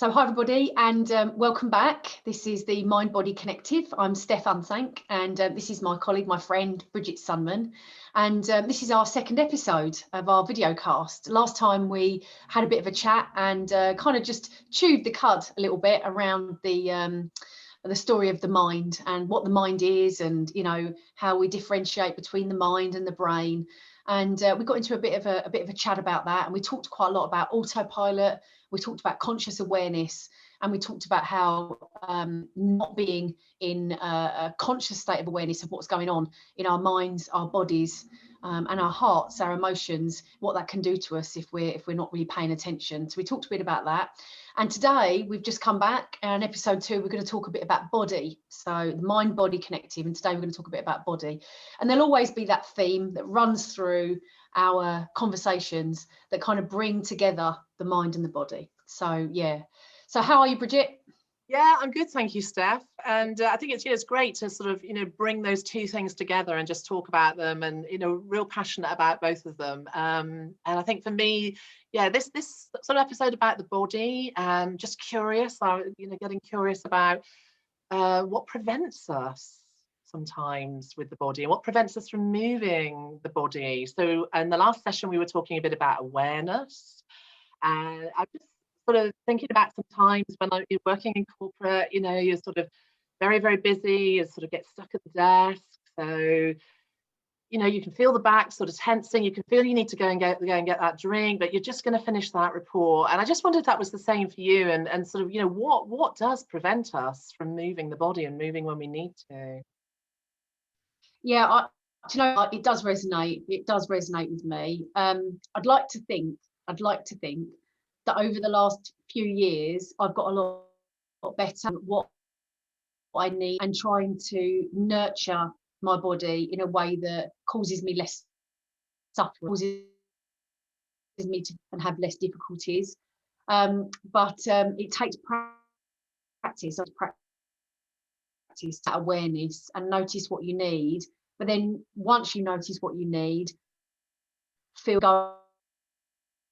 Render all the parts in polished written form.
So hi everybody, and welcome back. This is the Mind Body Connective. I'm Steph Unthank, and this is my colleague, my friend Bridgette Sunman, and this is our second episode of our video cast. Last time we had a bit of a chat and kind of just chewed the cud a little bit around the story of the mind and what the mind is, and how we differentiate between the mind and the brain. And we got into a bit of a chat about that, and we talked quite a lot about autopilot. We talked about conscious awareness, and we talked about how not being in a conscious state of awareness of what's going on in our minds, our bodies, and our hearts, our emotions, what that can do to us if we're not really paying attention. So we talked a bit about that. And today we've just come back, and episode 2 we're going to talk a bit about body, so the Mind Body Connective, and today we're going to talk a bit about body. And there'll always be that theme that runs through our conversations that kind of bring together the mind and the body. So yeah, so how are you, Bridgette? Yeah, I'm good, thank you, Steph. And I think it's great to sort of bring those two things together and just talk about them, and real passionate about both of them. And I think for me, yeah, this sort of episode about the body, just curious, getting curious about what prevents us sometimes with the body, and what prevents us from moving the body. So in the last session we were talking a bit about awareness, and I'm just sort of thinking about some times when you're working in corporate, you're sort of very, very busy, you sort of get stuck at the desk. So, you can feel the back sort of tensing, you can feel you need to go and get that drink, but you're just going to finish that report. And I just wondered if that was the same for you, and sort of, what does prevent us from moving the body and moving when we need to? Yeah, it does resonate. It does resonate with me. I'd like to think that over the last few years, I've got a lot better at what I need, and trying to nurture my body in a way that causes me less suffering, causes me to have less difficulties. But it takes practice, that awareness, and notice what you need. But then once you notice what you need, feel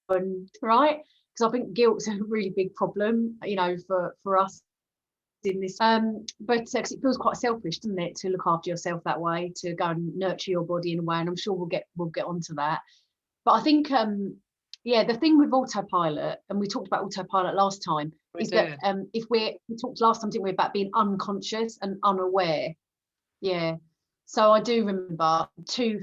going right. Because I think guilt's a really big problem, for us in this. But because it feels quite selfish, doesn't it, to look after yourself that way, to go and nurture your body in a way. And I'm sure we'll get onto that. But I think, the thing with autopilot, and we talked about autopilot last time, that if we talked last time, didn't we, about being unconscious and unaware. Yeah. So I do remember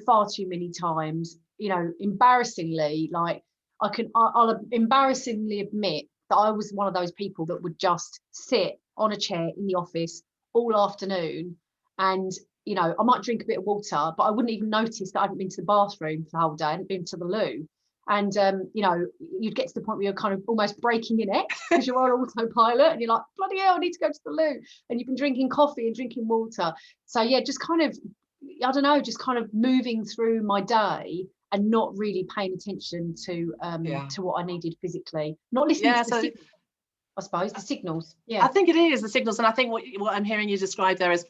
far too many times, embarrassingly, like I'll embarrassingly admit that I was one of those people that would just sit on a chair in the office all afternoon, and I might drink a bit of water, but I wouldn't even notice that I hadn't been to the bathroom for the whole day, I hadn't been to the loo. And you'd get to the point where you're kind of almost breaking your neck because you're on autopilot, and you're like, bloody hell, I need to go to the loo, and you've been drinking coffee and drinking water. So yeah, just kind of, I don't know, just kind of moving through my day and not really paying attention to what I needed physically, not listening to the signals, I suppose, the signals. Yeah, I think it is the signals. And I think what I'm hearing you describe there is,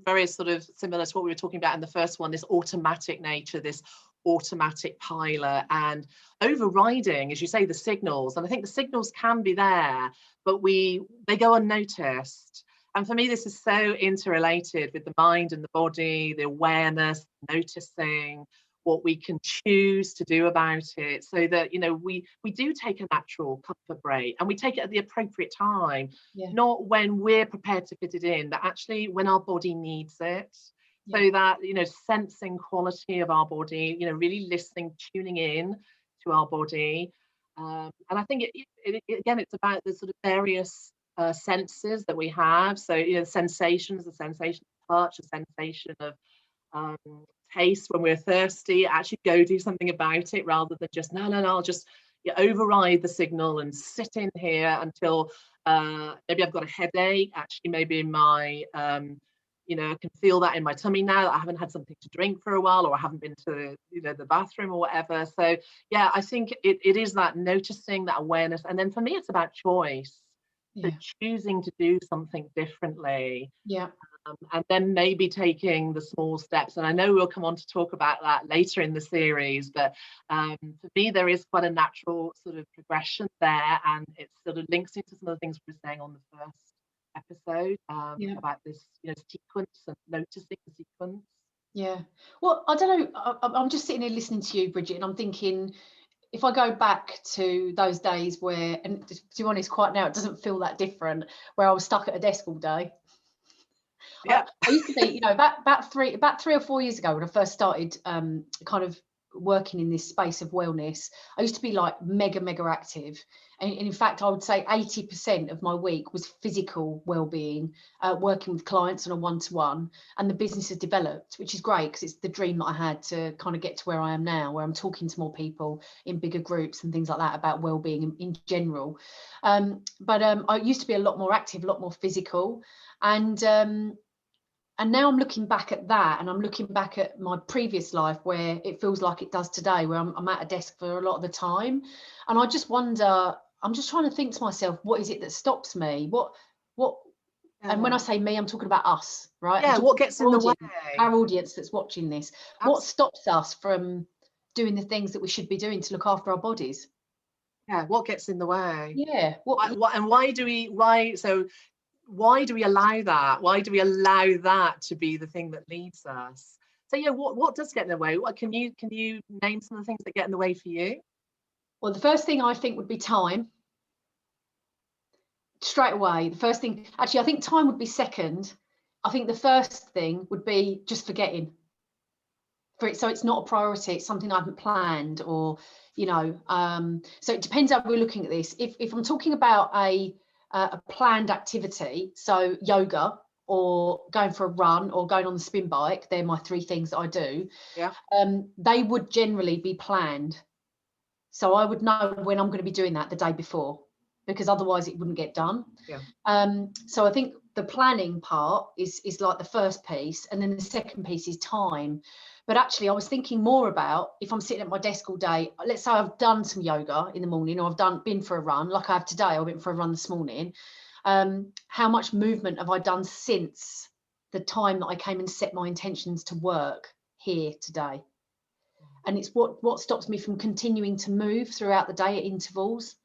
very sort of similar to what we were talking about in the first one, this automatic nature, this automatic pilot, and overriding, as you say, the signals. And I think the signals can be there, but they go unnoticed. And for me, this is so interrelated with the mind and the body, the awareness, noticing what we can choose to do about it, so that we do take a natural comfort break, and we take it at the appropriate time, not when we're prepared to fit it in, but actually when our body needs it. So that sensing quality of our body, really listening, tuning in to our body. And I think again, it's about the sort of various senses that we have. So sensations, the sensation of touch, the sensation of taste when we're thirsty. Actually go do something about it, rather than just no, I'll just override the signal and sit in here until maybe I've got a headache. Actually, maybe my I can feel that in my tummy now that I haven't had something to drink for a while, or I haven't been to the bathroom or whatever. So yeah, I think it is that noticing, that awareness. And then for me, it's about choice. So choosing to do something differently. and then maybe taking the small steps. And I know we'll come on to talk about that later in the series, but for me, there is quite a natural sort of progression there, and it sort of links into some of the things we were saying on the first episode about this, sequence and noticing the sequence. Yeah. Well, I don't know. I'm just sitting here listening to you, Bridget, and I'm thinking, if I go back to those days where, and to be honest, quite now, it doesn't feel that different, where I was stuck at a desk all day. Yeah. I used to be, about 3 or 4 years ago when I first started kind of working in this space of wellness, I used to be like mega active, and in fact I would say 80% of my week was physical well-being, working with clients on a one-to-one, and the business has developed, which is great because it's the dream that I had to kind of get to where I am now, where I'm talking to more people in bigger groups and things like that about well-being in general. But I used to be a lot more active, a lot more physical, and now I'm looking back at that, and I'm looking back at my previous life where it feels like it does today, where I'm at a desk for a lot of the time. And I just wonder, I'm just trying to think to myself, what is it that stops me? And when I say me, I'm talking about us, right? Yeah, what gets in the way? Our audience that's watching this. Absolutely. What stops us from doing the things that we should be doing to look after our bodies? Yeah, what gets in the way? Yeah. Why do we allow that? Why do we allow that to be the thing that leads us? So yeah, what does get in the way? What can you name some of the things that get in the way for you? Well, the first thing I think would be time. Straight away, the first thing, actually, I think time would be second. I think the first thing would be just forgetting. So it's not a priority. It's something I haven't planned, or so it depends how we're looking at this. If I'm talking about a planned activity, so yoga or going for a run or going on the spin bike, they're my 3 things that I do. Yeah. They would generally be planned. So I would know when I'm going to be doing that the day before, because otherwise it wouldn't get done. Yeah. So I think the planning part is like the first piece, and then the second piece is time. But actually, I was thinking more about, if I'm sitting at my desk all day, let's say I've done some yoga in the morning, or I've been for a run, like I have today. I went for a run this morning. How much movement have I done since the time that I came and set my intentions to work here today? And it's what stops me from continuing to move throughout the day at intervals.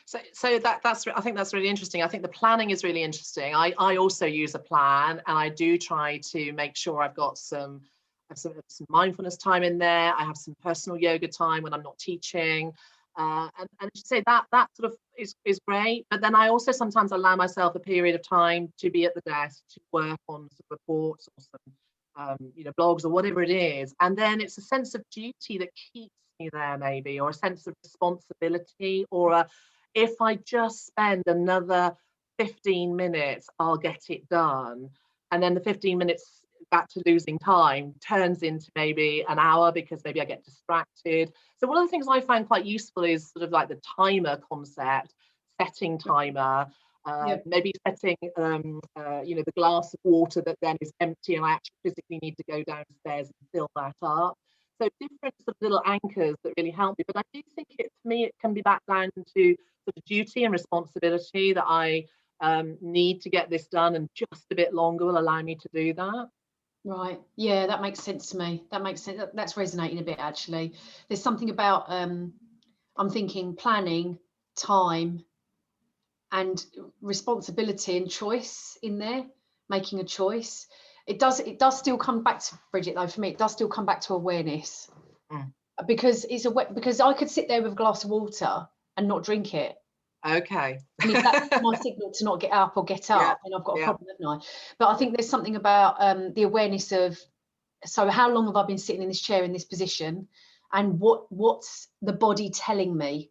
So I think that's really interesting. I think the planning is really interesting. I also use a plan, and I do try to make sure I've got some mindfulness time in there. I have some personal yoga time when I'm not teaching, and I should say that sort of is great. But then I also sometimes allow myself a period of time to be at the desk to work on some reports or some blogs or whatever it is, and then it's a sense of duty that keeps me there, maybe, or a sense of responsibility, or if I just spend another 15 minutes, I'll get it done. And then the 15 minutes back to losing time turns into maybe an hour, because maybe I get distracted. So one of the things I find quite useful is sort of like the timer concept, setting timer, maybe setting, the glass of water that then is empty, and I actually physically need to go downstairs and fill that up. So different sort of little anchors that really help me. But I do think for me, it can be back down to sort of duty and responsibility, that I need to get this done, and just a bit longer will allow me to do that. Right. Yeah, that makes sense to me. That makes sense. That's resonating a bit, actually. There's something about, I'm thinking planning, time, and responsibility and choice in there, making a choice. It does still come back to, Bridget, though, for me, it does still come back to awareness. Because because I could sit there with a glass of water and not drink it. Okay. And if that's my signal to not get up or get up, then I've got a problem, haven't I? But I think there's something about the awareness of, so how long have I been sitting in this chair in this position, and what's the body telling me?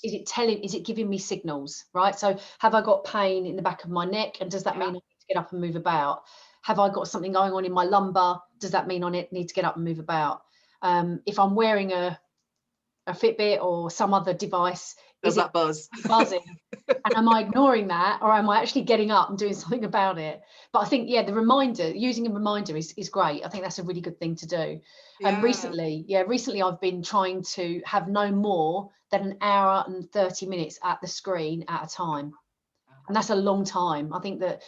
Is it giving me signals, right? So have I got pain in the back of my neck, and does that mean I need to get up and move about? Have I got something going on in my lumbar? Does that mean I need to get up and move about? If I'm wearing a Fitbit or some other device, does that buzz? Buzzing? And am I ignoring that, or am I actually getting up and doing something about it? But I think, the reminder, using a reminder is great. I think that's a really good thing to do. And recently I've been trying to have no more than an hour and 30 minutes at the screen at a time. And that's a long time. I think that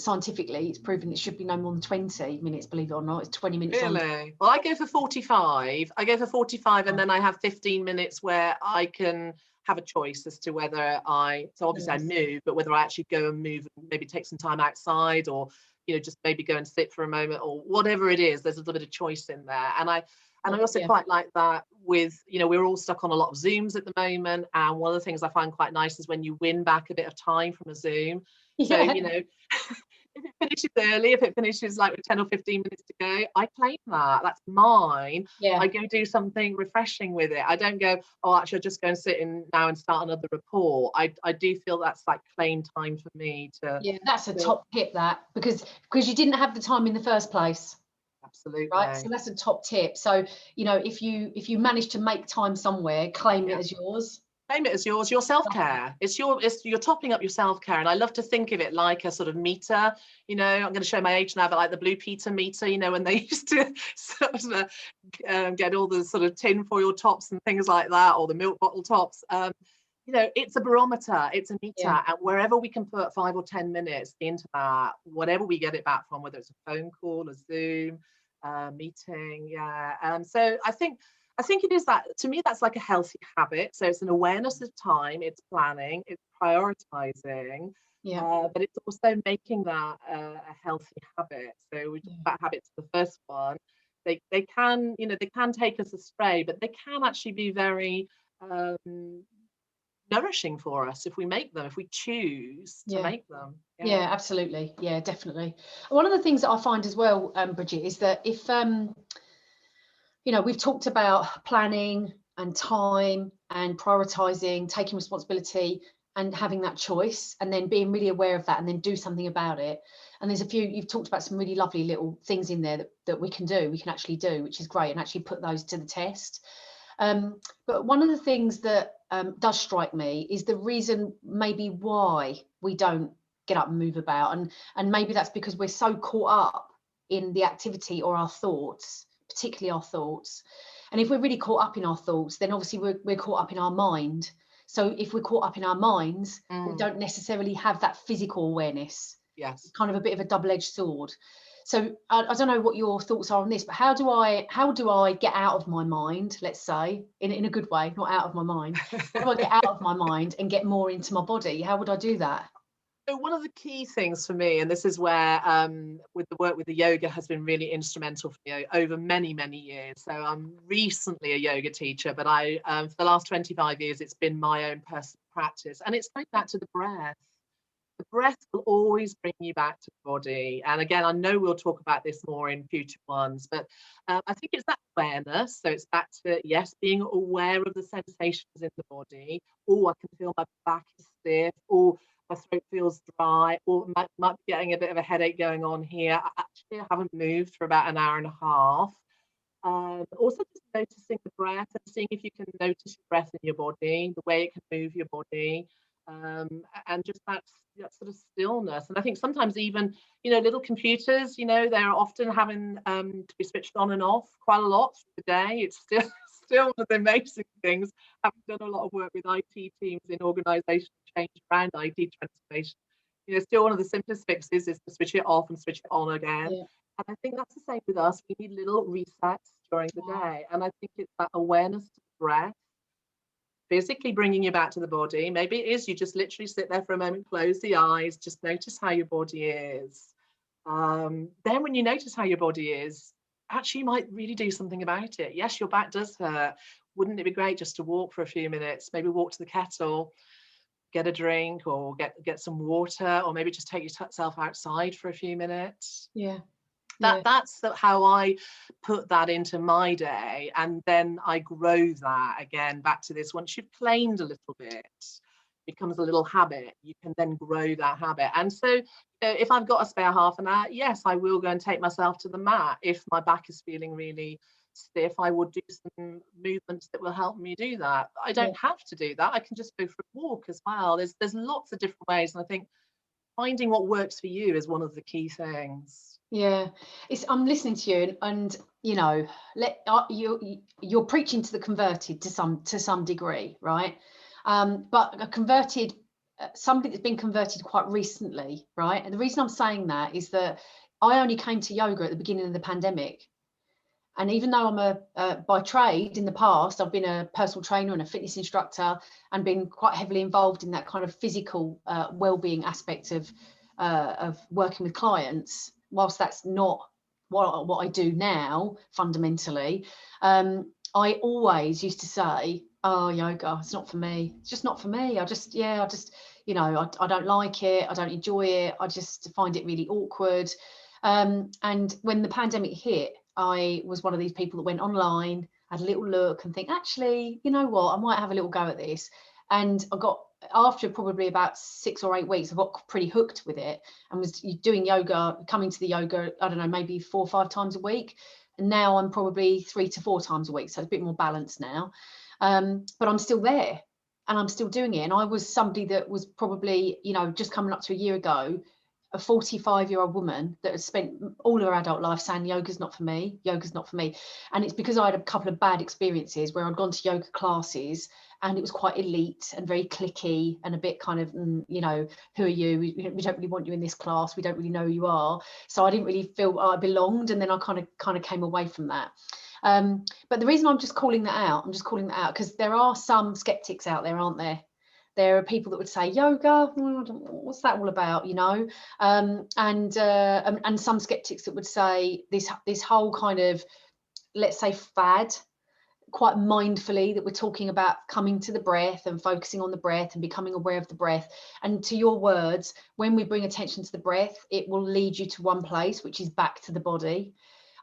scientifically it's proven it should be no more than 20 minutes, believe it or not. It's 20 minutes on. Really? Well, I go for 45. I go for 45 and then I have 15 minutes where I can have a choice as to whether so obviously I move, but whether I actually go and move, maybe take some time outside, or, you know, just maybe go and sit for a moment, or whatever it is. There's a little bit of choice in there. And I also quite like that with, you know, we're all stuck on a lot of Zooms at the moment. And one of the things I find quite nice is when you win back a bit of time from a Zoom. So, you know, if it finishes early, if it finishes like with 10 or 15 minutes to go, I claim that. That's mine. I go do something refreshing with it. I don't go, oh, actually, I'll just go and sit in now and start another report. I do feel that's like claim time for me to. Yeah, that's a top tip, that, because you didn't have the time in the first place. Absolutely. Right. So that's a top tip. So, you know, if you manage to make time somewhere, claim it as yours. Claim it as yours. Your self-care. You're topping up your self-care. And I love to think of it like a sort of meter. You know, I'm going to show my age now, but like the Blue Peter meter, you know, when they used to sort of get all the sort of tin foil tops and things like that, or the milk bottle tops. You know, it's a barometer, it's a meter, and wherever we can put 5 or 10 minutes into that, whatever we get it back from, whether it's a phone call, a Zoom, meeting, so I think it is that, to me, that's like a healthy habit. So it's an awareness of time, it's planning, it's prioritizing, but it's also making that a healthy habit. So we talked about habits, the first one. They can, you know, they can take us astray, but they can actually be very nourishing for us if we make them, if we choose to make them. Yeah, absolutely. Yeah, definitely. One of the things that I find as well, Bridget, is that if you know, we've talked about planning and time and prioritizing, taking responsibility and having that choice, and then being really aware of that, and then do something about it. And there's a few, you've talked about some really lovely little things in there that we can actually do, which is great, and actually put those to the test. But one of the things that does strike me is the reason maybe why we don't get up and move about, and maybe that's because we're so caught up in the activity or our thoughts, particularly our thoughts. And if we're really caught up in our thoughts, then obviously we're caught up in our mind. So if we're caught up in our minds, we don't necessarily have that physical awareness. Yes. It's kind of a bit of a double-edged sword. So I don't know what your thoughts are on this, but how do I get out of my mind, let's say, in a good way, not out of my mind. How do I get out of my mind and get more into my body? How would I do that? So one of the key things for me, and this is where with the work with the yoga has been really instrumental for me over many, many years. So I'm recently a yoga teacher, but I for the last 25 years, it's been my own personal practice. And it's going back to the breath. The breath will always bring you back to the body. And again, I know we'll talk about this more in future ones, but I think it's that awareness. So it's back to, yes, being aware of the sensations in the body. Oh, I can feel my back is stiff. Oh, my throat feels dry, or might be getting a bit of a headache going on here. I haven't moved for about an hour and a half. Also just noticing the breath and seeing if you can notice your breath in your body, the way it can move your body, and just that sort of stillness. And I think sometimes even, you know, little computers, you know, they're often having to be switched on and off quite a lot through the day. It's still one of the amazing things. Having done a lot of work with IT teams in organizational change around IT transformation, you know, still one of the simplest fixes is to switch it off and switch it on again. Yeah. And I think that's the same with us. We need little resets during the day. And I think it's that awareness to the breath, physically bringing you back to the body. Maybe it is you just literally sit there for a moment, close the eyes, just notice how your body is. Then when you notice how your body is, actually you might really do something about it. Yes, your back does hurt. Wouldn't it be great just to walk for a few minutes, maybe walk to the kettle, get a drink, or get some water, or maybe just take yourself outside for a few minutes? That's how I put that into my day, and then I grow that again back to this. Once you've claimed a little bit, becomes a little habit, you can then grow that habit. And so if I've got a spare half an hour, yes, I will go and take myself to the mat. If my back is feeling really stiff, I will do some movements that will help me do that. I don't have to do that. I can just go for a walk as well. There's lots of different ways, and I think finding what works for you is one of the key things. Yeah, I'm listening to you, and you know, you're preaching to the converted to some degree, right? But a converted somebody that's been converted quite recently, right? And the reason I'm saying that is that I only came to yoga at the beginning of the pandemic. And even though I'm by trade in the past, I've been a personal trainer and a fitness instructor and been quite heavily involved in that kind of physical well-being aspect of working with clients, whilst that's not what I do now fundamentally. I always used to say, oh, yoga, it's not for me. It's just not for me. I just, you know, I don't like it. I don't enjoy it. I just find it really awkward. And when the pandemic hit, I was one of these people that went online, had a little look and think, actually, you know what, I might have a little go at this. And I got, after probably about 6 or 8 weeks, I got pretty hooked with it and was doing yoga, coming to the yoga, I don't know, maybe 4 or 5 times a week. And now I'm probably 3 to 4 times a week. So it's a bit more balanced now. But I'm still there and I'm still doing it. And I was somebody that was probably, you know, just coming up to a year ago, a 45-year-old woman that has spent all her adult life saying yoga's not for me, yoga's not for me. And it's because I had a couple of bad experiences where I'd gone to yoga classes and it was quite elite and very cliquey and a bit kind of, you know, who are you? We don't really want you in this class. We don't really know who you are. So I didn't really feel I belonged. And then I kind of came away from that. But the reason I'm just calling that out, because there are some skeptics out there, aren't there? There are people that would say yoga, what's that all about, you know? And some skeptics that would say this whole kind of, let's say, fad, quite mindfully, that we're talking about coming to the breath and focusing on the breath and becoming aware of the breath. And to your words, when we bring attention to the breath, it will lead you to one place, which is back to the body.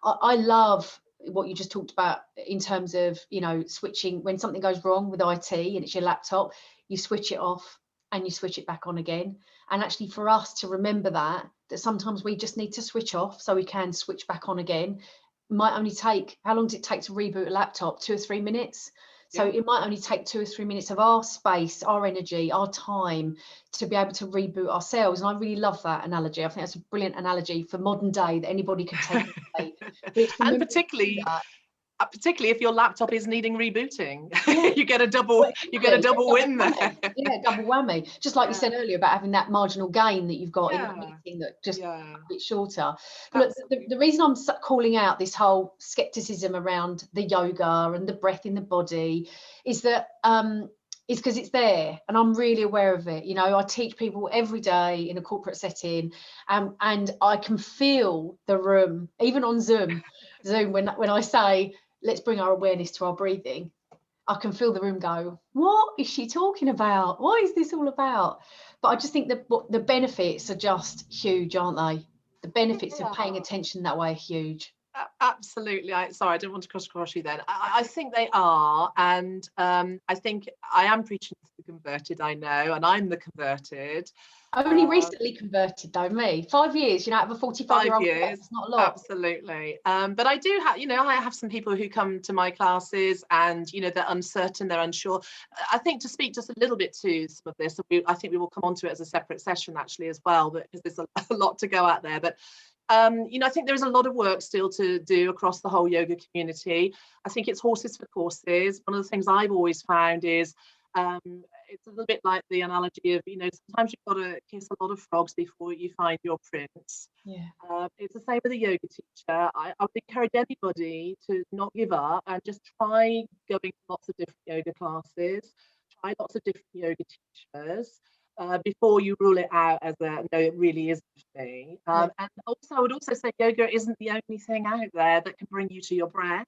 I love what you just talked about in terms of, you know, switching when something goes wrong with IT and it's your laptop, you switch it off and you switch it back on again. And actually for us to remember that sometimes we just need to switch off so we can switch back on again. Might only take, how long does it take to reboot a laptop? 2 or 3 minutes. So it might only take 2 or 3 minutes of our space, our energy, our time to be able to reboot ourselves. And I really love that analogy. I think that's a brilliant analogy for modern day that anybody could take away. And particularly if your laptop is needing rebooting, yeah. you get a double win there. Yeah, double whammy. Just like you said earlier about having that marginal gain that you've got in a meeting that just a bit shorter. But look, the reason I'm calling out this whole skepticism around the yoga and the breath in the body is that is because it's there and I'm really aware of it. You know, I teach people every day in a corporate setting, and I can feel the room, even on Zoom when I say, let's bring our awareness to our breathing. I can feel the room go, what is she talking about? What is this all about? But I just think that the benefits are just huge, aren't they? The benefits of paying attention that way are huge. Absolutely. Sorry, I didn't want to cross you then. I think they are. And I think I am preaching to the converted, I know, and I'm the converted. Only recently converted though, me. 5 years, you know, out of a 45-year-old. 5 years, it's not a lot. Absolutely. But I do have, you know, I have some people who come to my classes and, you know, they're uncertain, they're unsure. I think to speak just a little bit to some of this, I think we will come on to it as a separate session actually as well, because there's a lot to go out there. But you know, I think there is a lot of work still to do across the whole yoga community. I think it's horses for courses. One of the things I've always found is it's a little bit like the analogy of, you know, sometimes you've got to kiss a lot of frogs before you find your prince. Yeah. It's the same with a yoga teacher. I would encourage anybody to not give up and just try going to lots of different yoga classes, try lots of different yoga teachers. Before you rule it out as a no, it really isn't for me. And also, I would also say yoga isn't the only thing out there that can bring you to your breath.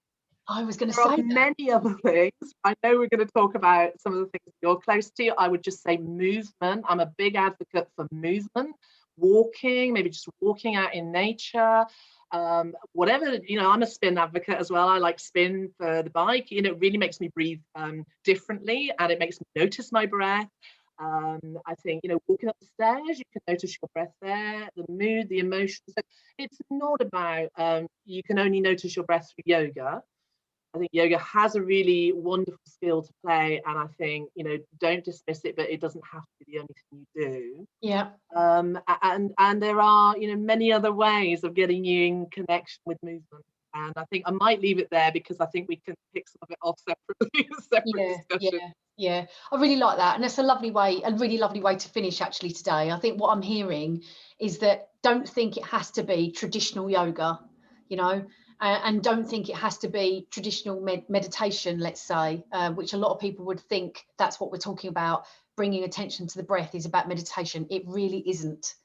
I was going to say that. Many other things. I know we're going to talk about some of the things you're close to. I would just say movement. I'm a big advocate for movement, walking, maybe just walking out in nature. Whatever, you know, I'm a spin advocate as well. I like spin for the bike. You know, it really makes me breathe differently, and it makes me notice my breath. I think, you know, walking up the stairs, you can notice your breath there, the mood, the emotions. So it's not about you can only notice your breath through yoga. I think yoga has a really wonderful skill to play, and I think, you know, don't dismiss it, but it doesn't have to be the only thing you do. Yeah. And there are, you know, many other ways of getting you in connection with movement. And I think I might leave it there because I think we can pick some of it off separately in separate discussion. Yeah, I really like that, and that's a really lovely way to finish actually today. I think what I'm hearing is that don't think it has to be traditional yoga, you know, and don't think it has to be traditional meditation, let's say, which a lot of people would think that's what we're talking about. Bringing attention to the breath is about meditation. It really isn't.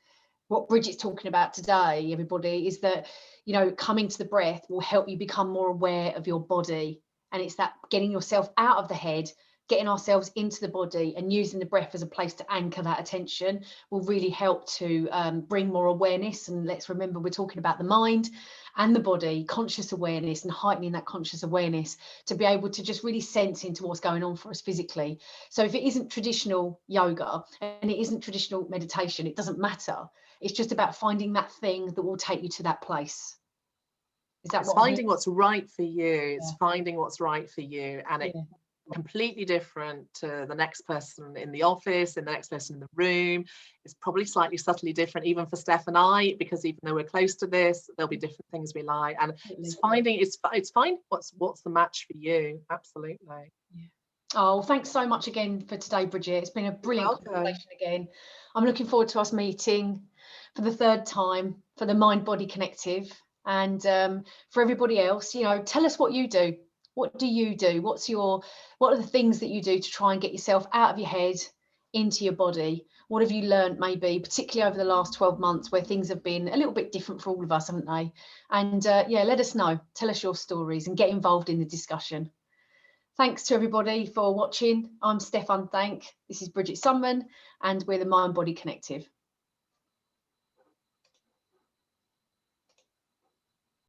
What Bridget's talking about today, everybody, is that, you know, coming to the breath will help you become more aware of your body. And it's that getting yourself out of the head, getting ourselves into the body and using the breath as a place to anchor that attention will really help to bring more awareness. And let's remember, we're talking about the mind and the body, conscious awareness, and heightening that conscious awareness to be able to just really sense into what's going on for us physically. So if it isn't traditional yoga and it isn't traditional meditation, it doesn't matter. It's just about finding that thing that will take you to that place. Is that It's finding what's right for you. It's finding what's right for you. And it's completely different to the next person in the office, and the next person in the room. It's probably slightly subtly different even for Steph and I, because even though we're close to this, there'll be different things we like. And it's finding what's the match for you. Absolutely. Oh, thanks so much again for today, Bridgette. It's been a brilliant conversation again. I'm looking forward to us meeting for the third time for the Mind Body Connective. And for everybody else, you know, tell us what you do. What do you do? What are the things that you do to try and get yourself out of your head into your body? What have you learned, maybe, particularly over the last 12 months where things have been a little bit different for all of us, haven't they? And let us know. Tell us your stories and get involved in the discussion. Thanks to everybody for watching. I'm Steph Unthank. This is Bridgette Sunman, and we're the Mind Body Connective.